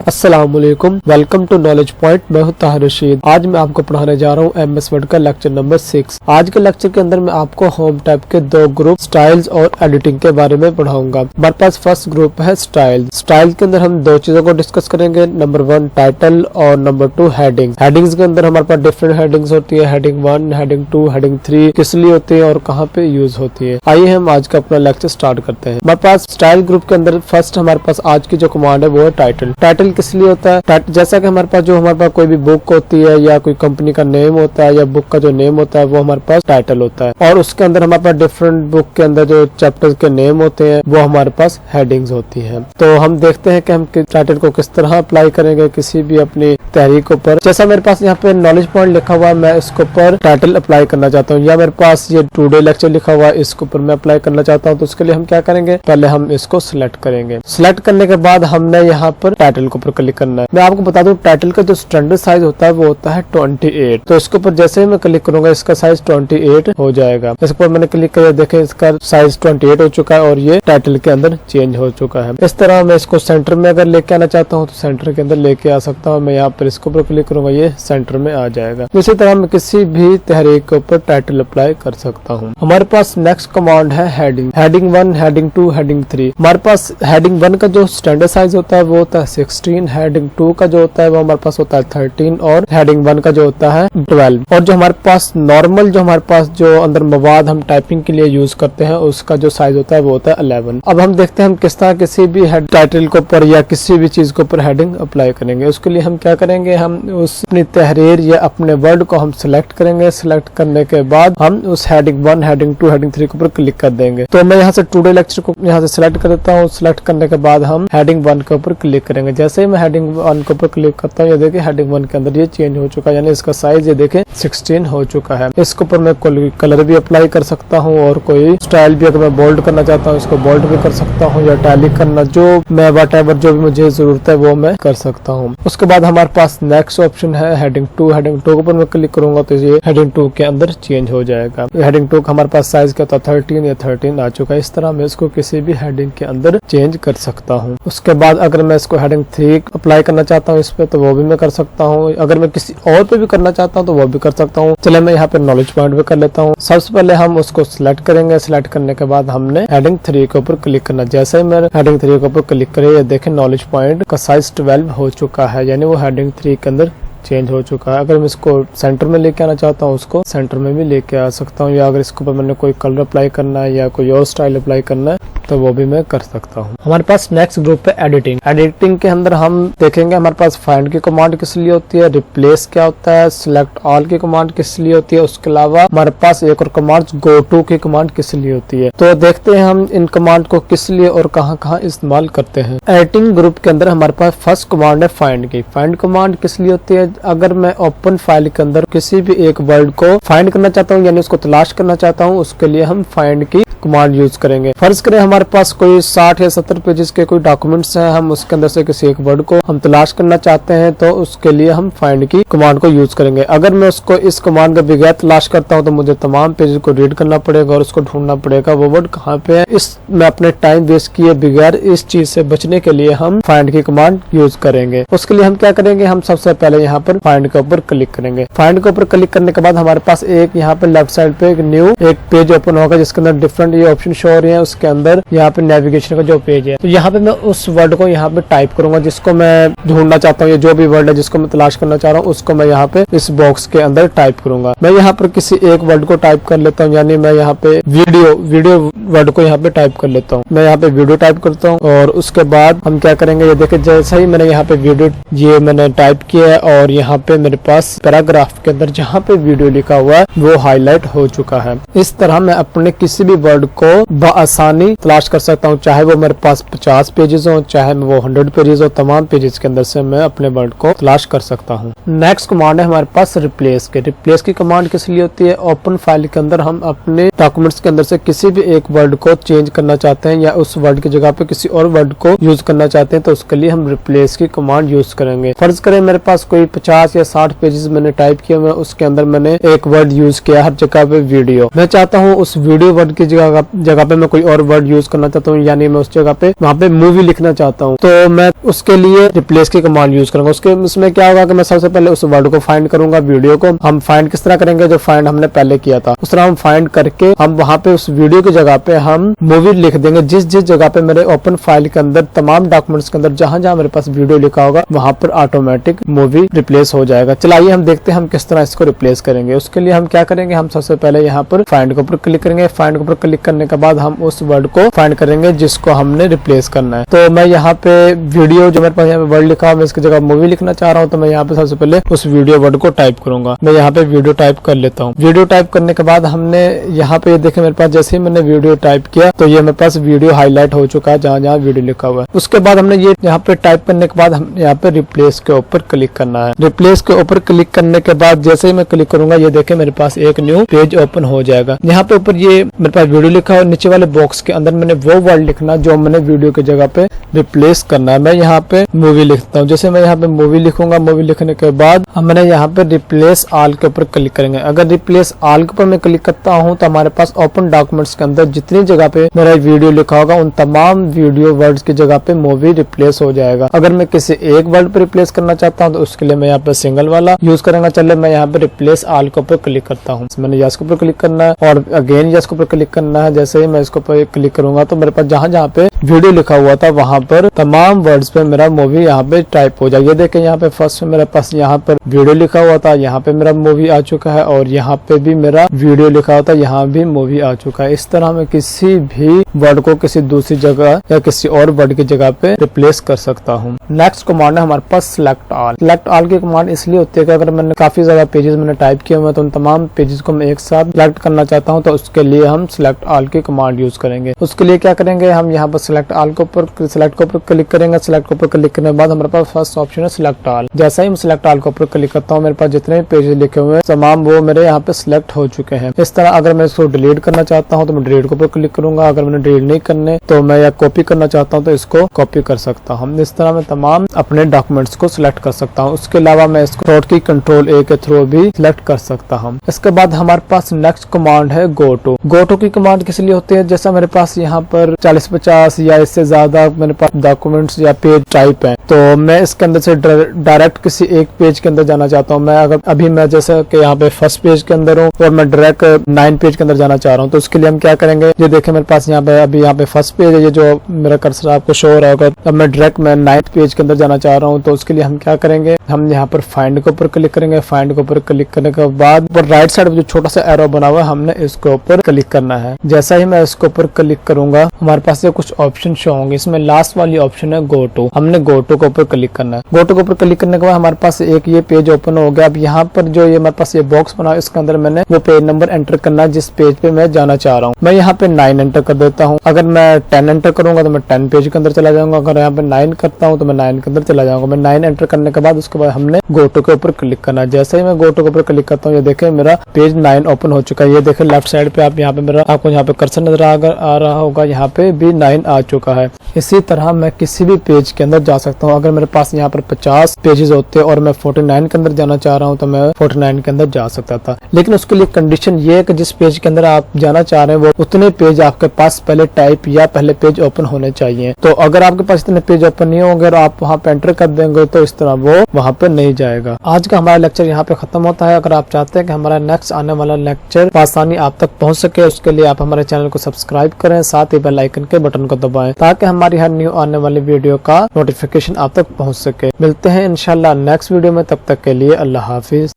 अस्सलामुअलैकुम, welcome to knowledge point. मैं हूं ताहिर रशीद। आज मैं आपको पढ़ाने जा रहा हूं MS वर्ड का लेक्चर नंबर 6। आज के लेक्चर के अंदर मैं आपको होम टैब के दो ग्रुप स्टाइल्स और एडिटिंग के बारे में पढ़ाऊंगा। हमारे पास फर्स्ट ग्रुप है स्टाइल। स्टाइल के अंदर हम दो चीजों को डिस्कस करेंगे, नंबर 1 टाइटल और नंबर 2 हेडिंग। हेडिंग्स के अंदर हमारे पास डिफरेंट हेडिंग्स होती है, हेडिंग 1, हेडिंग 2, हेडिंग 3 किस लिए होती है और कहाँ पे यूज होती है। आइए हम आज का अपना लेक्चर स्टार्ट करते हैं। हमारे पास स्टाइल ग्रुप के अंदर फर्स्ट हमारे पास आज की जो कमांड है वो है टाइटल। टाइटल किस लिए होता है? जैसा कि हमारे पास कोई भी बुक होती है या कोई कंपनी का नेम होता है या बुक का जो नेम होता है वो हमारे पास टाइटल होता है, और उसके अंदर हमारे पास डिफरेंट बुक के अंदर जो चैप्टर के नेम होते हैं वो हमारे पास हेडिंग्स होती हैं। तो हम देखते हैं कि हम टाइटल को किस तरह अप्लाई करेंगे किसी भी अपनी तहरीक पर। जैसा मेरे पास यहाँ पे नॉलेज पॉइंट लिखा हुआ है, मैं इसके ऊपर टाइटल अप्लाई करना चाहता हूँ, या मेरे पास ये टुडे लेक्चर लिखा हुआ है इसके ऊपर मैं अप्लाई करना चाहता हूँ। तो उसके लिए हम क्या करेंगे, पहले हम इसको सिलेक्ट करेंगे। सिलेक्ट करने के बाद हमने यहाँ पर टाइटल के ऊपर क्लिक करना है। मैं आपको बता दूं टाइटल का जो स्टैंडर्ड साइज होता है वो होता है 28। तो इसके ऊपर जैसे ही मैं क्लिक करूंगा इसका साइज 28 हो जाएगा। इसके ऊपर मैंने क्लिक किया, देखें इसका साइज 28 हो चुका है और ये टाइटल के अंदर चेंज हो चुका है। इस तरह मैं इसको सेंटर में अगर लेके आना चाहता हूँ तो सेंटर के अंदर लेके आ सकता हूँ। मैं यहाँ पर इसके ऊपर क्लिक करूंगा, ये सेंटर में आ जाएगा। इसी तरह मैं किसी भी तहरीक के ऊपर टाइटल अप्लाई कर सकता हूँ। हमारे पास नेक्स्ट कमांड है हेडिंग। Heading 1, heading 2, heading 3। हमारे पास हेडिंग 1 का जो स्टैंडर्ड साइज होता है वो होता है 16, हेडिंग 2 का जो होता है वो हमारे पास होता है 13 और हेडिंग 1 का जो होता है 12। और जो हमारे पास नॉर्मल जो हमारे पास जो अंदर मवाद हम टाइपिंग के लिए यूज करते हैं उसका जो साइज होता है वो होता है 11। अब हम देखते हैं हम किस तरह किसी भी टाइटल के ऊपर या किसी भी चीज के ऊपर हेडिंग अप्लाई करेंगे। उसके लिए हम क्या करेंगे, हम उस अपनी तहरीर या अपने वर्ड को हम सिलेक्ट करेंगे। सिलेक्ट करने के बाद हम उस हेडिंग 1, हेडिंग 2, हेडिंग 3 के ऊपर क्लिक कर देंगे। तो मैं यहाँ से टुडे लेक्चर को यहाँ से सिलेक्ट कर देता हूँ। सिलेक्ट करने के बाद हम हेडिंग 1 के ऊपर क्लिक करेंगे। जैसे ही मैं हेडिंग 1 के ऊपर क्लिक करता हूँ, ये देखिए हेडिंग 1 के अंदर ये चेंज हो चुका है, यानी इसका साइज ये देखें 16 हो चुका है। इसके ऊपर मैं कोई कलर भी अप्लाई कर सकता हूँ और कोई स्टाइल भी अगर मैं बोल्ड करना चाहता हूँ इसको बोल्ड भी कर सकता हूँ या टैली करना, जो मैं व्हाटएवर जो भी मुझे जरूरत है वो मैं कर सकता हूँ। उसके बाद हमारे पास नेक्स्ट ऑप्शन है हेडिंग 2। हेडिंग 2 के ऊपर मैं क्लिक करूंगा तो ये हेडिंग 2 के अंदर चेंज हो जाएगा। हेडिंग 2 का हमारे पास साइज क्या होता है 13 या 13 आ चुका है। इस तरह मैं इसको किसी भी हेडिंग के अंदर चेंज कर सकता हूँ। उसके बाद अगर मैं इसको हेडिंग 3 अप्लाई करना चाहता हूँ इस पे तो वो भी मैं कर सकता हूँ। अगर मैं किसी और पे भी करना चाहता हूँ तो वो भी कर सकता हूँ। चले मैं यहाँ पे नॉलेज पॉइंट भी कर लेता हूँ। सबसे पहले हम उसको सिलेक्ट करेंगे। सिलेक्ट करने के बाद हमने हेडिंग 3 के ऊपर क्लिक करना। जैसे ही मैं हेडिंग 3 के ऊपर क्लिक करे, ये देखें नॉलेज पॉइंट का साइज 12 हो चुका है, यानी वो हेडिंग 3 के अंदर चेंज हो चुका है। अगर मैं इसको सेंटर में लेके आना चाहता हूँ उसको सेंटर में भी लेके आ सकता हूँ, या अगर इसके ऊपर मैंने कोई कलर अप्लाई करना है या कोई और स्टाइल अप्लाई करना है तो वो भी मैं कर सकता हूँ। हमारे पास नेक्स्ट ग्रुप है एडिटिंग। एडिटिंग के अंदर हम देखेंगे हमारे पास फाइंड की कमांड किस लिए होती है, रिप्लेस क्या होता है, सिलेक्ट ऑल की कमांड किस लिए होती है, उसके अलावा हमारे पास एक और कमांड गो टू की कमांड किस लिए होती है। तो देखते हैं हम इन कमांड को किस लिए और कहाँ कहाँ इस्तेमाल करते हैं। एडिटिंग ग्रुप के अंदर हमारे पास फर्स्ट कमांड है फाइंड की। फाइंड कमांड किस लिए होती है, अगर मैं ओपन फाइल के अंदर किसी भी एक वर्ड को फाइंड करना चाहता हूँ यानी उसको तलाश करना चाहता हूँ, उसके लिए हम फाइंड की कमांड यूज करेंगे। फर्ज करें हमारे पास कोई 60 या 70 पेजेस के कोई डॉक्यूमेंट्स हैं, हम उसके अंदर से किसी एक वर्ड को हम तलाश करना चाहते हैं तो उसके लिए हम फाइंड की कमांड को यूज करेंगे। अगर मैं उसको इस कमांड के बगैर तलाश करता हूं तो मुझे तमाम पेजेस को रीड करना पड़ेगा और उसको ढूंढना पड़ेगा वो वर्ड कहाँ पे है। मैं अपने टाइम वेस्ट किए बगैर इस चीज से बचने के लिए हम फाइंड की कमांड यूज करेंगे। उसके लिए हम क्या करेंगे, हम सबसे पहले यहाँ पर फाइंड के ऊपर क्लिक करेंगे। फाइंड के ऊपर क्लिक करने के बाद हमारे पास एक यहाँ पे लेफ्ट साइड पे एक न्यू एक पेज ओपन होगा जिसके अंदर डिफरेंट ये ऑप्शन शो हो रहे हैं। उसके अंदर यहाँ पे नेविगेशन का जो पेज है, तो यहाँ पे मैं उस वर्ड को यहाँ पे टाइप करूंगा जिसको मैं ढूंढना चाहता हूँ, ये जो भी वर्ड है जिसको मैं तलाश करना चाह रहा हूँ उसको मैं यहाँ पे इस बॉक्स के अंदर टाइप करूंगा। मैं यहाँ पर किसी एक वर्ड को टाइप कर लेता हूँ, यानी मैं यहाँ पे वीडियो वर्ड को यहाँ पे टाइप कर लेता हूँ। मैं यहाँ पे वीडियो टाइप करता हूँ और उसके बाद हम क्या करेंगे, ये देखिए जैसा ही मैंने यहाँ पे वीडियो ये मैंने टाइप किया है और यहाँ पे मेरे पास पैराग्राफ के अंदर जहाँ पे वीडियो लिखा हुआ है वो हाईलाइट हो चुका है। इस तरह मैं अपने किसी भी वर्ड को आसानी तलाश कर सकता हूँ, चाहे वो मेरे पास 50 पेजेस हो चाहे वो 100 पेजेस हो, तमाम पेजेस के अंदर से मैं अपने वर्ड को तलाश कर सकता हूँ। नेक्स्ट कमांड है हमारे पास रिप्लेस के। रिप्लेस की कमांड किस लिए होती है, ओपन फाइल के अंदर हम अपने डॉक्यूमेंट्स के अंदर से किसी भी एक वर्ड को चेंज करना चाहते हैं या उस वर्ड की जगह पे किसी और वर्ड को यूज करना चाहते हैं तो उसके लिए हम रिप्लेस की कमांड यूज करेंगे। फर्ज करें मेरे पास कोई 50 या 60 पेजेस मैंने टाइप किए हुए, उसके अंदर मैंने एक वर्ड यूज किया हर जगह पे वीडियो। मैं चाहता हूँ उस वीडियो वर्ड की जगह पे मैं कोई और वर्ड यूज करना चाहता हूँ, यानी मैं उस जगह पे वहाँ पे मूवी लिखना चाहता हूँ, तो मैं उसके लिए रिप्लेस की कमांड यूज करूंगा। उसमें क्या होगा कि मैं सबसे पहले उस वर्ड को फाइंड करूंगा। वीडियो को हम फाइंड किस तरह करेंगे, जो फाइंड हमने पहले किया था उस तरह हम फाइंड करके हम वहाँ पे उस वीडियो की जगह पे हम मूवी लिख देंगे। जिस जिस जगह पे मेरे ओपन फाइल के अंदर तमाम डॉक्यूमेंट्स के अंदर जहां जहां मेरे पास वीडियो लिखा होगा वहां पर ऑटोमेटिक मूवी रिप्लेस हो जाएगा। चलाइए हम देखते हैं हम किस तरह इसको रिप्लेस करेंगे। उसके लिए हम क्या करेंगे, हम सबसे पहले यहाँ पर फाइंड के ऊपर क्लिक करेंगे। फाइंड के ऊपर क्लिक करने के बाद हम उस वर्ड को फाइंड करेंगे जिसको हमने रिप्लेस करना है। तो मैं यहाँ पे वीडियो जो मेरे पास यहाँ पे वर्ड लिखा हुआ, मैं इसकी जगह मूवी लिखना चाह रहा हूँ, तो मैं यहाँ पे सबसे पहले उस वीडियो वर्ड को टाइप करूंगा। मैं यहाँ पे वीडियो टाइप कर लेता हूँ। वीडियो टाइप करने के बाद हमने यहाँ पे देखे मेरे पास जैसे ही मैंने वीडियो टाइप किया तो ये मेरे पास वीडियो हाईलाइट हो चुका है जहाँ जहाँ वीडियो लिखा हुआ है। उसके बाद हमने ये यहाँ पे टाइप करने के बाद हम यहाँ पे रिप्लेस के ऊपर क्लिक करना है। रिप्लेस के ऊपर क्लिक करने के बाद जैसे ही मैं क्लिक करूंगा ये देखे मेरे पास एक न्यू पेज ओपन हो जाएगा। यहाँ पे ऊपर ये मेरे पास वीडियो लिखा है और नीचे वाले बॉक्स के अंदर मैंने वो वर्ड लिखना जो मैंने वीडियो की जगह पे रिप्लेस करना है। मैं यहाँ पे मूवी लिखता हूँ। जैसे मैं यहाँ पे मूवी लिखूंगा, मूवी लिखने के बाद हमने यहाँ पे रिप्लेस ऑल के ऊपर क्लिक करेंगे। अगर रिप्लेस ऑल के ऊपर मैं क्लिक करता हूँ तो हमारे पास ओपन डॉक्यूमेंट्स के अंदर जितनी जगह पे मेरा वीडियो लिखा होगा उन तमाम वीडियो वर्ड्स की जगह पे मूवी रिप्लेस हो जाएगा। अगर मैं किसी एक वर्ड पे रिप्लेस करना चाहता हूँ तो उसके लिए मैं यहाँ पे सिंगल वाला यूज करूंगा। चलिए मैं यहाँ पे रिप्लेस ऑल के ऊपर क्लिक करता हूँ। मैंने यस के ऊपर क्लिक करना है और अगेन यस के ऊपर क्लिक करना है। जैसे ही मैं इसके ऊपर क्लिक करूंगा तो मेरे पास जहाँ जहाँ पे वीडियो लिखा हुआ था वहां पर तमाम वर्ड्स पे मेरा मूवी यहाँ पे टाइप हो जाएगा। ये देखें यहाँ पे फर्स्ट में मेरे पास यहाँ पर वीडियो लिखा हुआ था, यहाँ पे मेरा मूवी आ चुका है और यहाँ पे भी मेरा वीडियो लिखा हुआ था, यहाँ भी मूवी आ चुका है। इस तरह मैं किसी भी वर्ड को किसी दूसरी जगह या किसी और वर्ड की जगह पे रिप्लेस कर सकता हूँ। नेक्स्ट कमांड है हमारे पास सिलेक्ट ऑल। सिलेक्ट ऑल की कमांड इसलिए होती है कि अगर मैंने काफी ज्यादा पेजेस मैंने टाइप किए हुए तो उन तमाम पेजेस को मैं एक साथ सिलेक्ट करना चाहता हूँ तो उसके लिए हम सिलेक्ट ऑल की कमांड यूज करेंगे। उसके लिए क्या करेंगे, हम यहाँ पर सिलेक्ट ऑल के ऊपर सिलेक्ट के ऊपर क्लिक करेंगे। सिलेक्ट के ऊपर क्लिक करने के बाद हमारे पास फर्स्ट ऑप्शन है सिलेक्ट ऑल। जैसा ही मैं सिलेक्ट ऑल के ऊपर क्लिक करता हूँ मेरे पास जितने पेजेस लिखे हुए हैं तमाम वो मेरे यहाँ पे सिलेक्ट हो चुके हैं। इस तरह अगर मैं इसको डिलीट करना चाहता हूँ तो मैं डिलीट के ऊपर क्लिक करूंगा। अगर मैंने डिलीट नहीं करने तो मैं या कॉपी करना चाहता हूँ तो इसको कॉपी कर सकता हूँ। इस तरह मैं तमाम अपने डॉक्यूमेंट्स को सिलेक्ट कर सकता हूँ। उसके अलावा मैं इसको शॉर्ट की कंट्रोल ए के थ्रू भी सिलेक्ट कर सकता हूँ। इसके बाद हमारे पास नेक्स्ट कमांड है गो टू। गो टू की कमांड किस लिए होती है, जैसा मेरे पास यहाँ पर 40-50 या इससे ज्यादा मेरे पास डॉक्यूमेंट्स या पेज टाइप है तो मैं इसके अंदर से डायरेक्ट किसी एक पेज के अंदर जाना चाहता हूँ। मैं अगर अभी मैं जैसे कि यहाँ पे फर्स्ट पेज के अंदर हूँ और मैं डायरेक्ट 9 पेज के अंदर जाना चाह रहा हूँ तो उसके लिए हम क्या करेंगे, ये देखें मेरे पास यहाँ पे अभी यहाँ पे फर्स्ट पेज है, ये जो मेरा कर्सर आपको शो हो रहा होगा। अब मैं डायरेक्ट 9th पेज के अंदर जाना चाह रहा हूँ तो उसके लिए हम क्या करेंगे, हम यहाँ पर फाइंड के ऊपर क्लिक करेंगे। फाइंड के ऊपर क्लिक करने के बाद राइट साइड में जो छोटा सा एरो बना हुआ है हमने इसके ऊपर क्लिक करना है। जैसा ही मैं इसके ऊपर क्लिक करूंगा हमारे पास ये कुछ ऑप्शन शो होंगे। इसमें लास्ट वाली ऑप्शन है गो टू। हमने गो टू के ऊपर क्लिक करना है। गो टू के ऊपर क्लिक करने के बाद हमारे पास एक ये पेज ओपन हो गया। अब यहाँ पर जो ये हमारे पास ये बॉक्स बना है इसके अंदर मैंने वो पेज नंबर एंटर करना है जिस पेज पे मैं जाना चाह रहा हूँ। मैं यहाँ पे 9 एंटर कर देता हूँ। अगर मैं 10 एंटर करूंगा तो मैं 10 पेज के अंदर चला जाऊंगा। अगर यहाँ पे 9 करता हूँ तो मैं 9 के अंदर चला जाऊंगा। मैं 9 एंटर करने के बाद उसके बाद हमने गो टू के ऊपर क्लिक करना है। जैसे ही मैं गो टू के ऊपर क्लिक करता हूँ ये देखे मेरा पेज 9 ओपन हो चुका है। ये देखे लेफ्ट साइड पे आप यहाँ पे मेरा आपको यहाँ पे कर्सर नजर आ रहा होगा, यहाँ पे भी 9 आ चुका है। इसी तरह मैं किसी भी पेज के अंदर जा सकता हूँ। अगर मेरे पास यहाँ पर 50 पेजेस होते और मैं 49 के अंदर जाना चाह रहा हूँ तो मैं 49 के अंदर जा सकता था। लेकिन उसके लिए कंडीशन ये है कि जिस पेज के अंदर आप जाना चाह रहे हैं वो उतने पेज आपके पास पहले टाइप या पहले पेज ओपन होने चाहिए। तो अगर आपके पास इतने पेज ओपन नहीं होंगे और आप वहाँ पे एंटर कर देंगे तो इस तरह वो वहाँ पे नहीं जाएगा। आज का हमारा लेक्चर यहाँ पे खत्म होता है। अगर आप चाहते हैं कि हमारा नेक्स्ट आने वाला लेक्चर आसानी आप तक पहुँच सके उसके लिए आप हमारे चैनल को सब्सक्राइब करें, साथ ही बेल आइकन के बटन को दबाएं ताकि हमारी हर न्यू आने वाली वीडियो का नोटिफिकेशन आप तक पहुँच सके। मिलते हैं इंशाल्लाह नेक्स्ट वीडियो में, तब तक के लिए अल्लाह हाफिज।